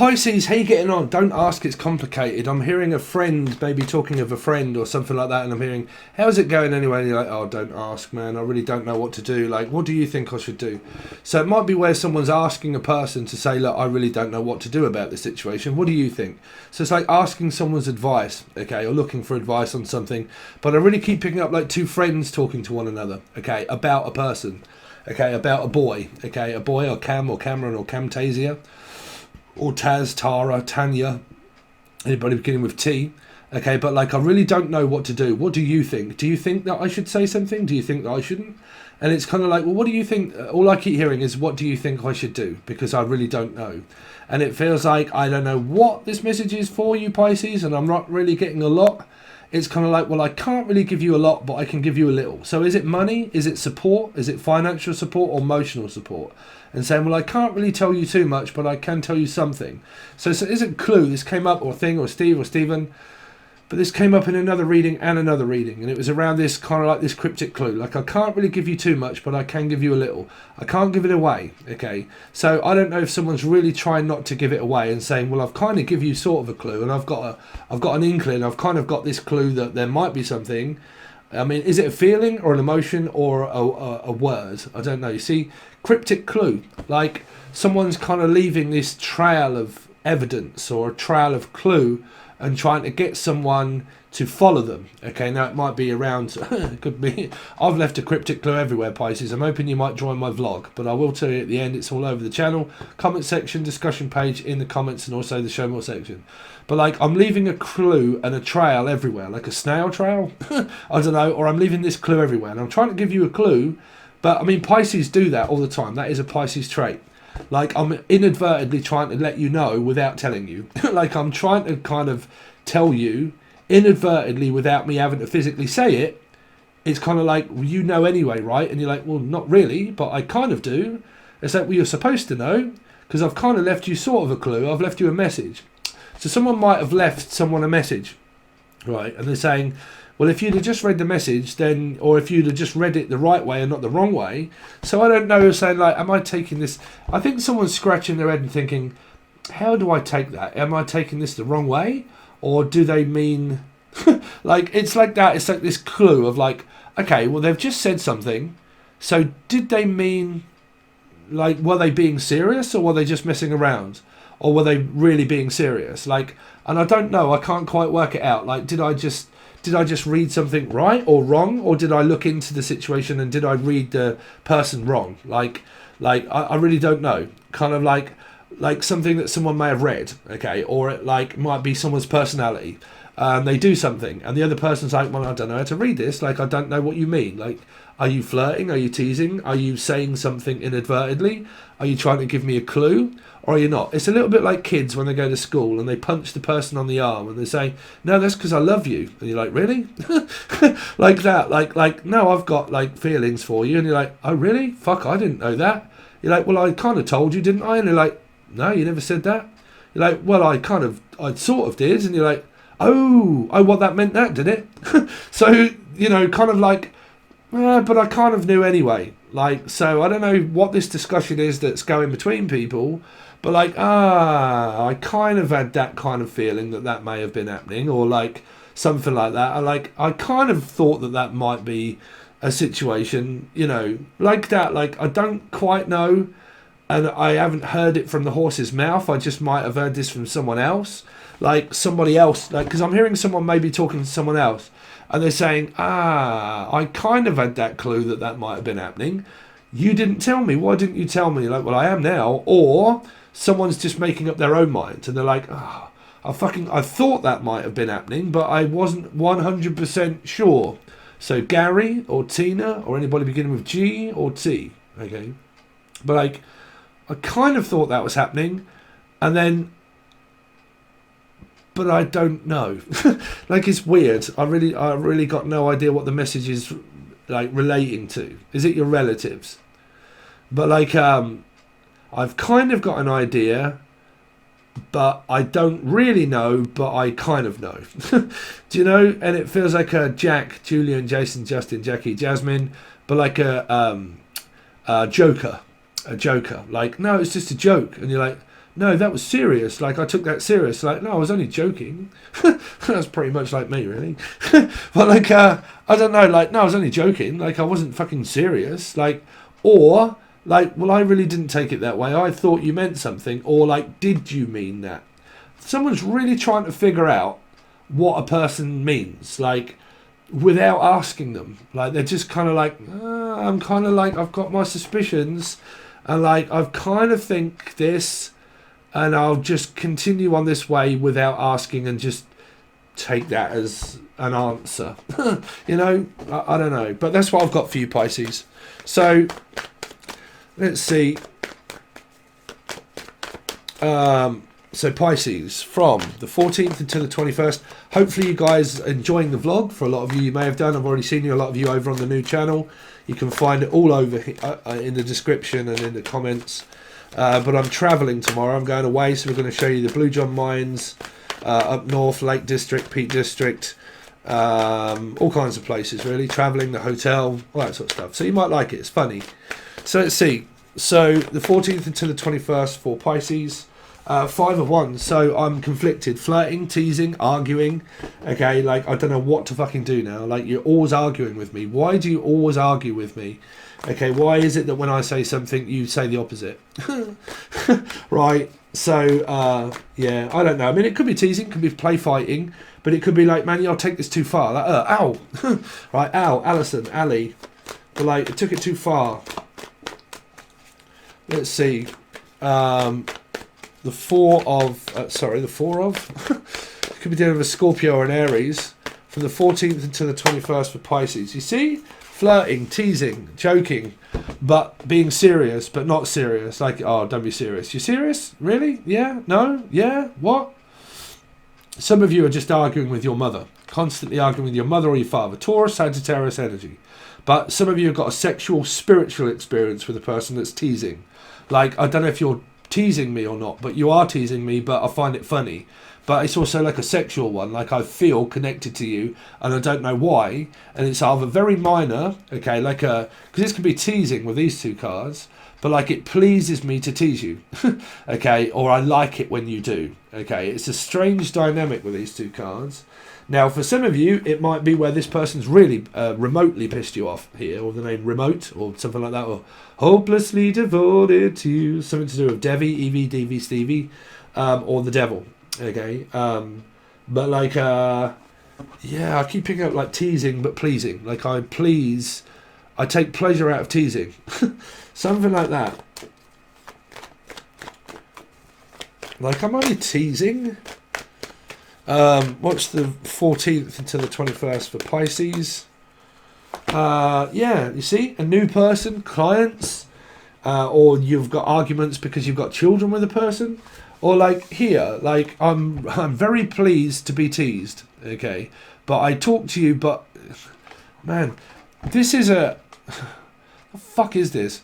Pisces, how you getting on? Don't ask, it's complicated. I'm hearing a friend, maybe talking of a friend or something like that, and I'm hearing, how's it going anyway? And you're like, oh, don't ask, man. I really don't know what to do. Like, what do you think I should do? So it might be where someone's asking a person to say, look, I really don't know what to do about this situation. What do you think? So it's like asking someone's advice, okay, or looking for advice on something. But I really keep picking up like two friends talking to one another, okay, about a person, okay, about a boy, okay, a boy or Cam or Cameron or Camtasia. Or Taz, Tara, Tanya, anybody beginning with T. Okay, but like I really don't know what to do. What do you think? Do you think that I should say something? Do you think that I shouldn't? And it's kind of like, well, what do you think? All I keep hearing is, what do you think I should do? Because I really don't know. And it feels like I don't know what this message is for you, Pisces, and I'm not really getting a lot. It's kind of like, well, I can't really give you a lot, but I can give you a little. So is it money? Is it support? Is it financial support or emotional support? And saying, well, I can't really tell you too much, but I can tell you something. So is it clue? This came up, or thing, or Steve, or Stephen. But this came up in another reading and another reading. And it was around this kind of like this cryptic clue. Like, I can't really give you too much, but I can give you a little. I can't give it away, okay? So I don't know if someone's really trying not to give it away and saying, well, I've kind of give you sort of a clue. And I've got an inkling. I've kind of got this clue that there might be something. I mean, is it a feeling or an emotion or a word? I don't know. You see, cryptic clue, like someone's kind of leaving this trail of evidence or a trail of clue and trying to get someone to follow them. Okay, now it might be around, it could be, I've left a cryptic clue everywhere, Pisces. I'm hoping you might join my vlog, but I will tell you at the end, it's all over the channel, comment section, discussion page in the comments, and also the show more section. But like, I'm leaving a clue and a trail everywhere, like a snail trail, I don't know, or I'm leaving this clue everywhere, and I'm trying to give you a clue, but I mean, Pisces do that all the time. That is a Pisces trait. Like, I'm inadvertently trying to let you know without telling you. Like, I'm trying to kind of tell you inadvertently without me having to physically say it. It's kind of like, well, you know anyway, right? And you're like, well, not really, but I kind of do. It's like, well, you're supposed to know, because I've kind of left you sort of a clue. I've left you a message. So someone might have left someone a message, right? And they're saying, well, if you'd have just read the message, then, or if you'd have just read it the right way and not the wrong way. So I don't know, saying like, am I taking this? I think someone's scratching their head and thinking, how do I take that? Am I taking this the wrong way? Or do they mean, like, it's like that. It's like this clue of like, okay, well, they've just said something. So did they mean, like, were they being serious or were they just messing around? Or were they really being serious? Like, and I don't know. I can't quite work it out. Like, did I just read something right or wrong, or did I look into the situation and did I read the person wrong? Like I really don't know. Kind of like something that someone may have read, okay, or it like might be someone's personality. They do something and the other person's like, well, I don't know how to read this. Like, I don't know what you mean. Like, are you flirting? Are you teasing? Are you saying something inadvertently? Are you trying to give me a clue? Or are you not? It's a little bit like kids when they go to school and they punch the person on the arm and they say, no, that's because I love you. And you're like, really? Like that. Like, no, I've got like feelings for you. And you're like, oh, really? Fuck, I didn't know that. You're like, well, I kind of told you, didn't I? And you're like, no, you never said that. You're like, well, I sort of did. And you're like, oh, well, that meant that, did it? So, you know, kind of like, but I kind of knew anyway. Like, so I don't know what this discussion is that's going between people, but like, I kind of had that kind of feeling that may have been happening, or like something like that. I kind of thought that might be a situation, you know, like that. Like, I don't quite know, and I haven't heard it from the horse's mouth. I just might have heard this from someone else, like somebody else, like, because I'm hearing someone maybe talking to someone else. And they're saying, I kind of had that clue that might have been happening. You didn't tell me. Why didn't you tell me? Like, well, I am now. Or someone's just making up their own mind. And they're like, I thought that might have been happening, but I wasn't 100% sure. So Gary or Tina or anybody beginning with G or T. Okay. But like, I kind of thought that was happening. And then, but I don't know. Like, it's weird. I really got no idea what the message is like relating to. Is it your relatives? But like, I've kind of got an idea, but I don't really know, but I kind of know. Do you know? And it feels like a Jack, Julian, Jason, Justin, Jackie, Jasmine, but like a joker. A joker. Like, no, it's just a joke. And you're like, no, that was serious. Like, I took that serious. Like, no, I was only joking. That's pretty much like me, really. But, like, I don't know. Like, no, I was only joking. Like, I wasn't fucking serious. Like, or, like, well, I really didn't take it that way. I thought you meant something. Or, like, did you mean that? Someone's really trying to figure out what a person means. Like, without asking them. Like, they're just kind of like, I'm kind of like, I've got my suspicions. And, like, I've kind of think this... and I'll just continue on this way without asking and just take that as an answer. You know, I don't know. But that's what I've got for you, Pisces. So, let's see. So Pisces, from the 14th until the 21st. Hopefully you guys are enjoying the vlog. For a lot of you may have done. I've already seen a lot of you over on the new channel. You can find it all over in the description and in the comments. But I'm travelling tomorrow. I'm going away, so we're going to show you the Blue John Mines up north, Lake District, Peak District, all kinds of places really. Travelling, the hotel, all that sort of stuff. So you might like it. It's funny. So let's see. So the 14th until the 21st for Pisces. 5 of Wands. So I'm conflicted. Flirting, teasing, arguing. Okay, like I don't know what to fucking do now. Like you're always arguing with me. Why do you always argue with me? Okay, why is it that when I say something you say the opposite? Right, so yeah, I don't know. I mean, it could be teasing, could be play fighting, but it could be like, man, I'll take this too far. Like, ow. Right, ow, Alison, Ali. But like, it took it too far. Let's see. The four of could be dealing with a Scorpio or an Aries from the 14th until the 21st for Pisces. You see? Flirting, teasing, joking, but being serious, but not serious. Like, oh, don't be serious. You serious? Really? Yeah? No? Yeah? What? Some of you are just arguing with your mother. Constantly arguing with your mother or your father. Taurus, Sagittarius energy. But some of you have got a sexual, spiritual experience with a person that's teasing. Like, I don't know if you're teasing me or not, but you are teasing me, but I find it funny. But it's also like a sexual one, like I feel connected to you and I don't know why, and it's either very minor, okay, like because this could be teasing with these two cards, but like it pleases me to tease you, okay, or I like it when you do, okay. It's a strange dynamic with these two cards. Now for some of you it might be where this person's really remotely pissed you off here, or the name remote or something like that, or hopelessly devoted to you, something to do with Devi, Evie, Devi, Stevie, or the devil. Okay, but like, yeah, I keep picking up like teasing but pleasing. Like I take pleasure out of teasing. Something like that. Like I'm only teasing. What's the 14th until the 21st for Pisces? Yeah, you see, a new person, clients, or you've got arguments because you've got children with a person. Or like here, like I'm very pleased to be teased, okay? But I talk to you, but man, this is what the fuck is this?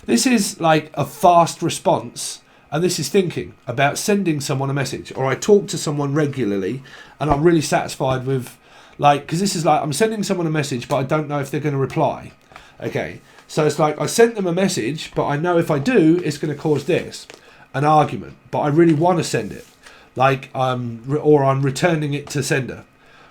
This is like a fast response, and this is thinking about sending someone a message. Or I talk to someone regularly, and I'm really satisfied with, like, because this is like I'm sending someone a message, but I don't know if they're going to reply, okay? So it's like I sent them a message, but I know if I do, it's going to cause this. An argument, but I really want to send it, like I'm returning it to sender,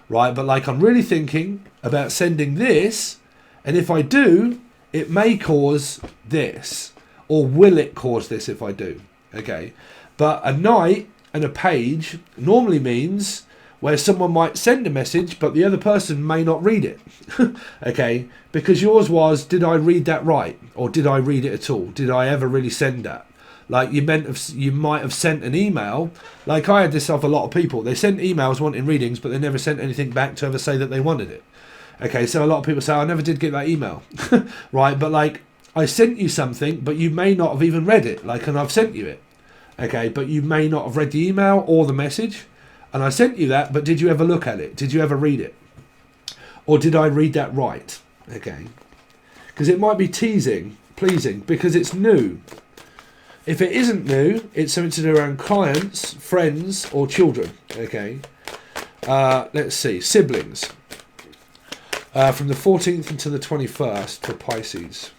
right? But like I'm really thinking about sending this, and if I do, it may cause this, or will it cause this if I do? Okay, but a knight and a page normally means where someone might send a message, but the other person may not read it. Okay, because yours was, did I read that right, or did I read it at all? Did I ever really send that? Like you might have sent an email. Like I had this off a lot of people. They sent emails wanting readings, but they never sent anything back to ever say that they wanted it. Okay, so a lot of people say, I never did get that email. Right, but like I sent you something, but you may not have even read it. Like, and I've sent you it. Okay, but you may not have read the email or the message. And I sent you that, but did you ever look at it? Did you ever read it? Or did I read that right? Okay. Because it might be teasing, pleasing, because it's new. If it isn't new, it's something to do around clients, friends, or children. Okay. Let's see. Siblings. From the 14th until the 21st for Pisces.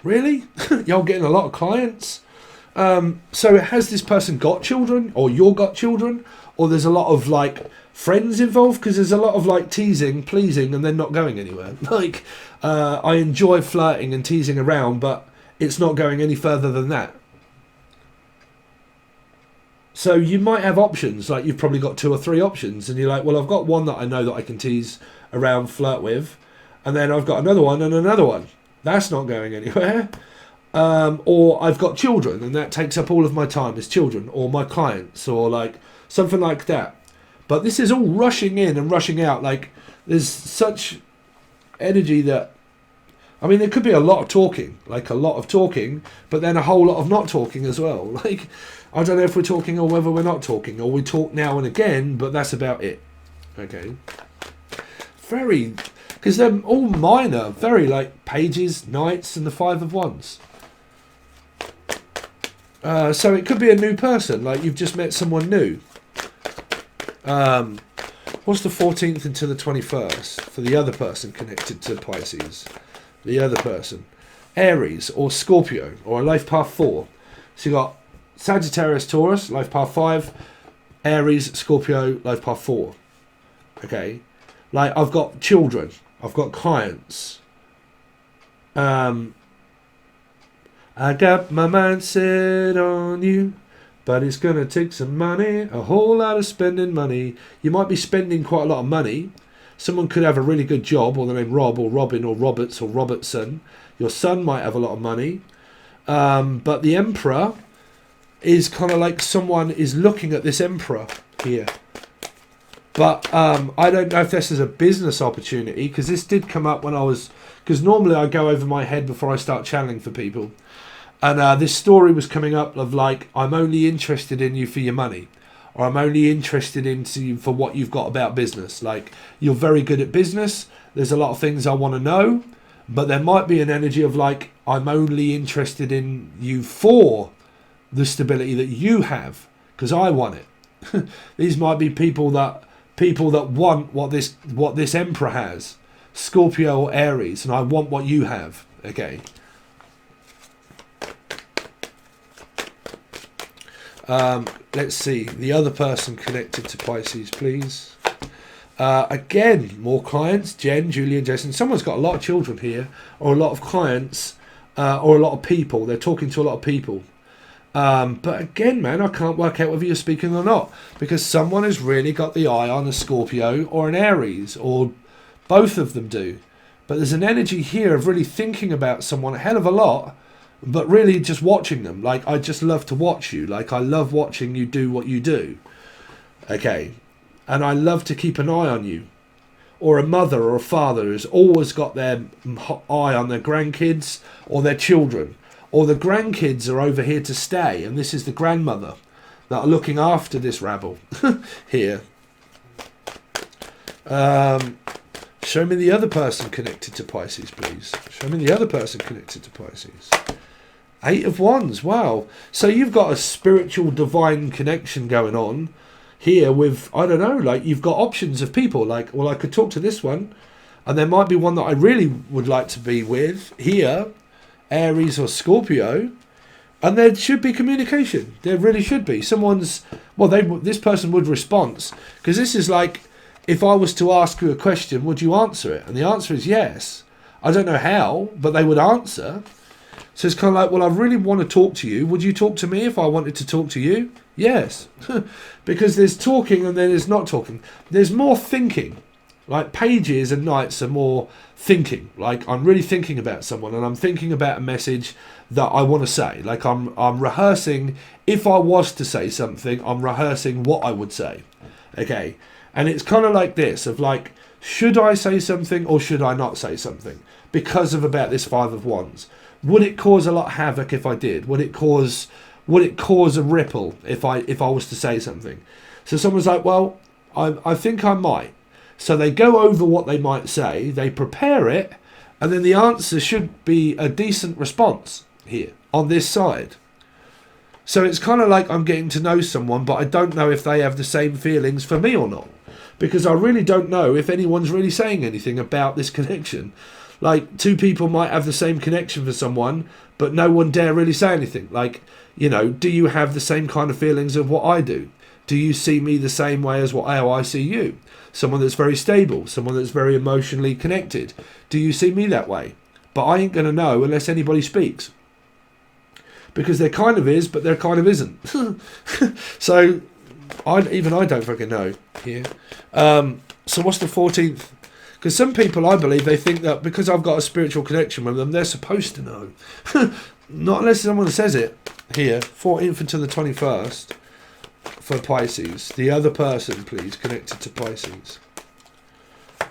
Really? Y'all getting a lot of clients? So has this person got children, or you're got children, or there's a lot of like friends involved? Because there's a lot of like teasing, pleasing, and then not going anywhere. Like I enjoy flirting and teasing around, but it's not going any further than that. So you might have options, like you've probably got 2 or 3 options, and you're like, well, I've got one that I know that I can tease around, flirt with, and then I've got another one and another one. That's not going anywhere. Or I've got children, and that takes up all of my time as children, or my clients, or like something like that. But this is all rushing in and rushing out. Like there's such energy that, I mean, there could be a lot of talking, like a lot of talking, but then a whole lot of not talking as well. Like, I don't know if we're talking or whether we're not talking, or we talk now and again, but that's about it. Okay. Very, because they're all minor, very like pages, knights, and the 5 of Wands. So it could be a new person, like you've just met someone new. What's the 14th until the 21st for the other person connected to Pisces? The other person. Aries or Scorpio or a life path 4. So you got Sagittarius, Taurus, life path 5. Aries, Scorpio, life path 4. Okay. Like I've got children. I've got clients. I got my mind set on you, but it's going to take some money, a whole lot of spending money. You might be spending quite a lot of money. Someone could have a really good job, or the name Rob or Robin or Roberts or Robertson. Your son might have a lot of money. But the Emperor is kind of like someone is looking at this Emperor here. But I don't know if this is a business opportunity, because this did come up when I was... Because normally I go over my head before I start channeling for people. And this story was coming up of like, I'm only interested in you for your money. Or I'm only interested in you for what you've got about business. Like, you're very good at business. There's a lot of things I want to know. But there might be an energy of like, I'm only interested in you for the stability that you have. Because I want it. These might be people that want what this Emperor has. Scorpio or Aries. And I want what you have. Okay. Let's see. The other person connected to Pisces, please. Again, more clients. Jen, Julian, Jason. Someone's got a lot of children here, or a lot of clients, or a lot of people. They're talking to a lot of people. But again, man, I can't work out whether you're speaking or not, because someone has really got the eye on a Scorpio or an Aries, or both of them do. But there's an energy here of really thinking about someone a hell of a lot, but really just watching them. Like, I just love to watch you. Like, I love watching you do what you do. Okay. And I love to keep an eye on you. Or a mother or a father who's always got their eye on their grandkids or their children. Or the grandkids are over here to stay, and this is the grandmother that are looking after this rabble here. Show me the other person connected to Pisces, please. Show me the other person connected to Pisces. 8 of Wands, wow. So you've got a spiritual divine connection going on here with, I don't know, like you've got options of people. Like, well, I could talk to this one, and there might be one that I really would like to be with here, Aries or Scorpio, and there should be communication. There really should be. Someone's, well, this person would respond, because this is like, if I was to ask you a question, would you answer it? And the answer is yes. I don't know how, but they would answer. So it's kind of like, well, I really want to talk to you. Would you talk to me if I wanted to talk to you? Yes. Because there's talking and then there's not talking. There's more thinking. Like pages and nights are more thinking. Like I'm really thinking about someone, and I'm thinking about a message that I want to say. Like I'm rehearsing. If I was to say something, I'm rehearsing what I would say. Okay. And it's kind of like this, of like, should I say something or should I not say something? Because of about this 5 of Wands. Would it cause a lot of havoc if I did? Would it cause a ripple if I was to say something? So someone's like, well, I think I might. So they go over what they might say, they prepare it, and then the answer should be a decent response here on this side. So it's kind of like I'm getting to know someone, but I don't know if they have the same feelings for me or not. Because I really don't know if anyone's really saying anything about this connection. Like, two people might have the same connection for someone, but no one dare really say anything. Like, you know, do you have the same kind of feelings of what I do? Do you see me the same way as how I see you? Someone that's very stable, someone that's very emotionally connected. Do you see me that way? But I ain't going to know unless anybody speaks. Because there kind of is, but there kind of isn't. So, I don't fucking know here. So what's the 14th? Because some people, I believe, they think that because I've got a spiritual connection with them, they're supposed to know. Not unless someone says it here. 14th until the 21st for Pisces. The other person, please, connected to Pisces.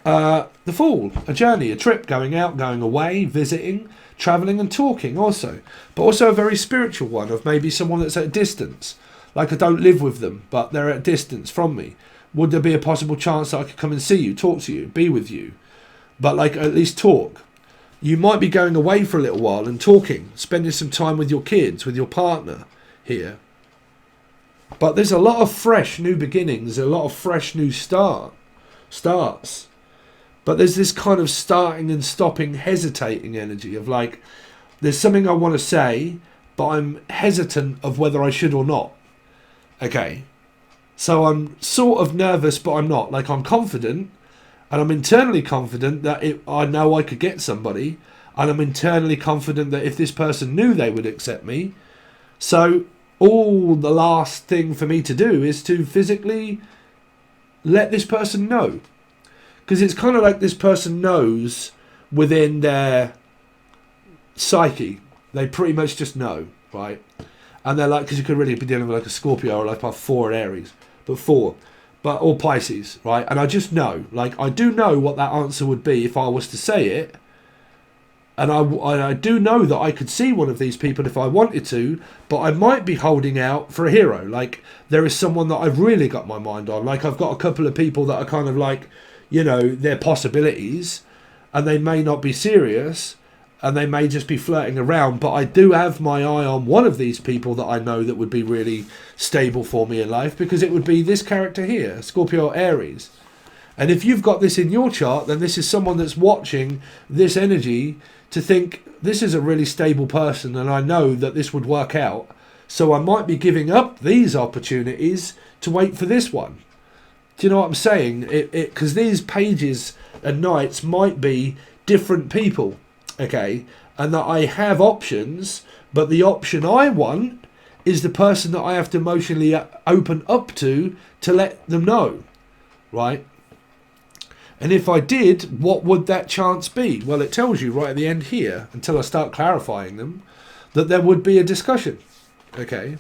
The Fool. A journey, a trip, going out, going away, visiting, travelling and talking also. But also a very spiritual one of maybe someone that's at a distance. Like I don't live with them, but they're at a distance from me. Would there be a possible chance that I could come and see you, talk to you, be with you? But like at least talk. You might be going away for a little while and talking, spending some time with your kids, with your partner here. But there's a lot of fresh new beginnings, a lot of fresh new starts. But there's this kind of starting and stopping, hesitating energy of like, there's something I want to say, but I'm hesitant of whether I should or not. Okay. So I'm sort of nervous, but I'm not. Like, I'm confident, and I'm internally confident that I know I could get somebody, and I'm internally confident that if this person knew they would accept me. So all the last thing for me to do is to physically let this person know. Because it's kind of like this person knows within their psyche. They pretty much just know, right? And they're like, because you could really be dealing with like a Scorpio or like about 4 in Aries, or Pisces, right? And I just know, like I do know what that answer would be if I was to say it. And I do know that I could see one of these people if I wanted to, but I might be holding out for a hero. Like there is someone that I've really got my mind on. Like I've got a couple of people that are kind of like, you know, they're possibilities, and they may not be serious. And they may just be flirting around, but I do have my eye on one of these people that I know that would be really stable for me in life, because it would be this character here, Scorpio or Aries. And if you've got this in your chart, then this is someone that's watching this energy to think, this is a really stable person and I know that this would work out. So I might be giving up these opportunities to wait for this one. Do you know what I'm saying? Because these pages and nights might be different people. Okay, and that I have options, but the option I want is the person that I have to emotionally open up to let them know, right? And if I did, what would that chance be? Well, it tells you right at the end here, until I start clarifying them, that there would be a discussion, okay?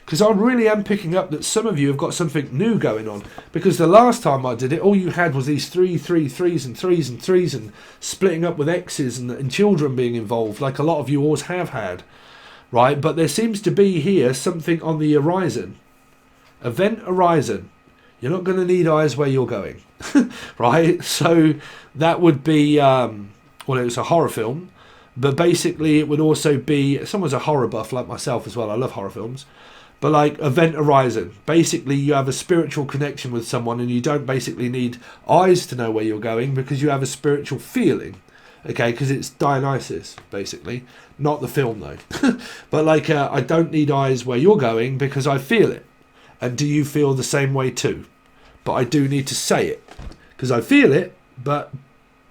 Because I really am picking up that some of you have got something new going on. Because the last time I did it, all you had was these 3, 3, 3s and 3s and 3s and splitting up with exes and children being involved, like a lot of you always have had, right? But there seems to be here something on the horizon. Event horizon. You're not going to need eyes where you're going, right? So that would be, well, it was a horror film. But basically it would also be, someone's a horror buff like myself as well. I love horror films. But like event horizon, basically you have a spiritual connection with someone and you don't basically need eyes to know where you're going because you have a spiritual feeling, okay? Because it's Dionysus, basically, not the film though. But like I don't need eyes where you're going because I feel it. And do you feel the same way too? But I do need to say it because I feel it, but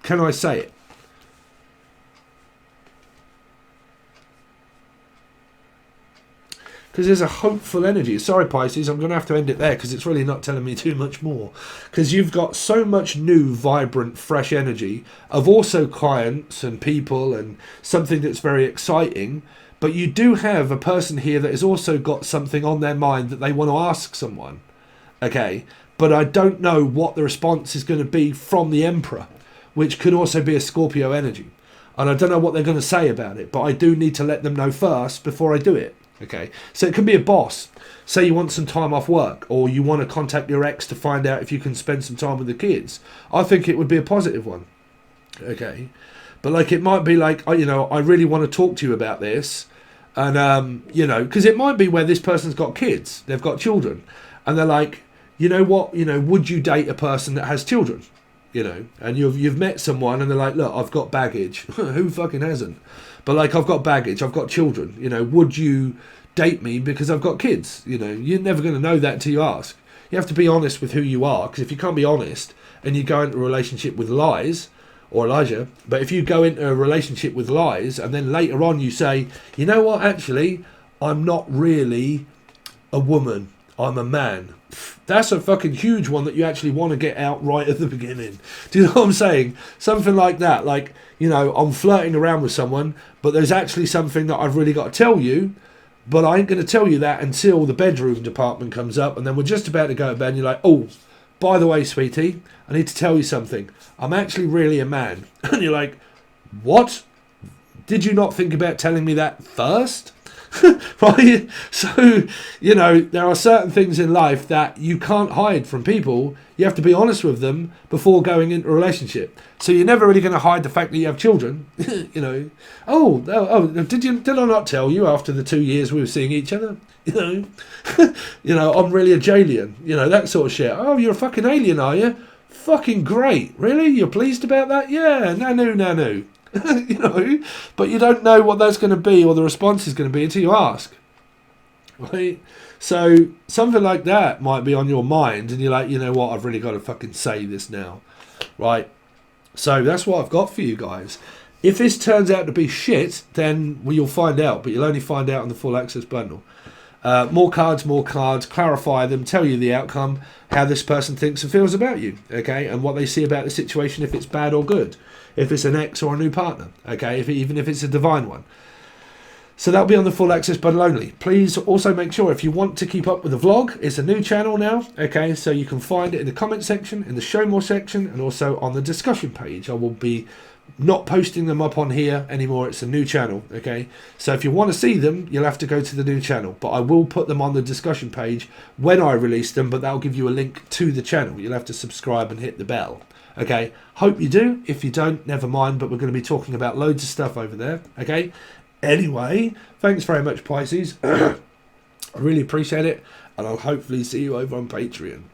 can I say it? Because there's a hopeful energy. Sorry, Pisces, I'm going to have to end it there because it's really not telling me too much more. Because you've got so much new, vibrant, fresh energy of also clients and people and something that's very exciting. But you do have a person here that has also got something on their mind that they want to ask someone. Okay? But I don't know what the response is going to be from the Emperor, which could also be a Scorpio energy. And I don't know what they're going to say about it, but I do need to let them know first before I do it. Okay, so it can be a boss. Say you want some time off work, or you want to contact your ex to find out if you can spend some time with the kids. I think it would be a positive one. Okay, but like it might be like, you know, I really want to talk to you about this, and you know, because it might be where this person's got kids, they've got children, and they're like, you know what, would you date a person that has children? And you've met someone and they're like, look, I've got baggage. Who fucking hasn't? But like, I've got baggage, I've got children. Would you date me because I've got kids? You're never going to know that till you ask. You have to be honest with who you are, because if you can't be honest and you go into a relationship with lies, or Elijah, but if you go into a relationship with lies and then later on you say, you know what, actually, I'm not really a woman, I'm a man. That's a fucking huge one that you actually want to get out right at the beginning. Do you know what I'm saying? Something like that. Like, I'm flirting around with someone, but there's actually something that I've really got to tell you, but I ain't going to tell you that until the bedroom department comes up, and then we're just about to go to bed, and you're like, oh, by the way, sweetie, I need to tell you something. I'm actually really a man. And you're like, what? Did you not think about telling me that first? Right? So, there are certain things in life that you can't hide from people. You have to be honest with them before going into a relationship. So you're never really going to hide the fact that you have children. Oh, did I not tell you after the 2 years we were seeing each other? I'm really a Jalian. That sort of shit. Oh, you're a fucking alien, are you? Fucking great. Really? You're pleased about that? Yeah, no. But you don't know what that's going to be or the response is going to be until you ask. Right? So something like that might be on your mind and you're like, you know what, I've really got to fucking say this now. Right? So that's what I've got for you guys. If this turns out to be shit, then you'll find out, but you'll only find out on the full access bundle. More cards, clarify them, tell you the outcome, how this person thinks and feels about you, okay, and what they see about the situation, if it's bad or good, if it's an ex or a new partner, okay, even if it's a divine one. So that'll be on the full access bundle only. Please also make sure, if you want to keep up with the vlog, it's a new channel now, okay, so you can find it in the comment section, in the show more section, and also on the discussion page. I will be not posting them up on here anymore. It's a new channel, okay, so if you want to see them, you'll have to go to the new channel, but I will put them on the discussion page when I release them, but that'll give you a link to the channel. You'll have to subscribe and hit the bell, okay. Hope you do. If you don't, never mind, but we're going to be talking about loads of stuff over there, okay. Anyway, thanks very much, Pisces. I really appreciate it, and I'll hopefully see you over on Patreon.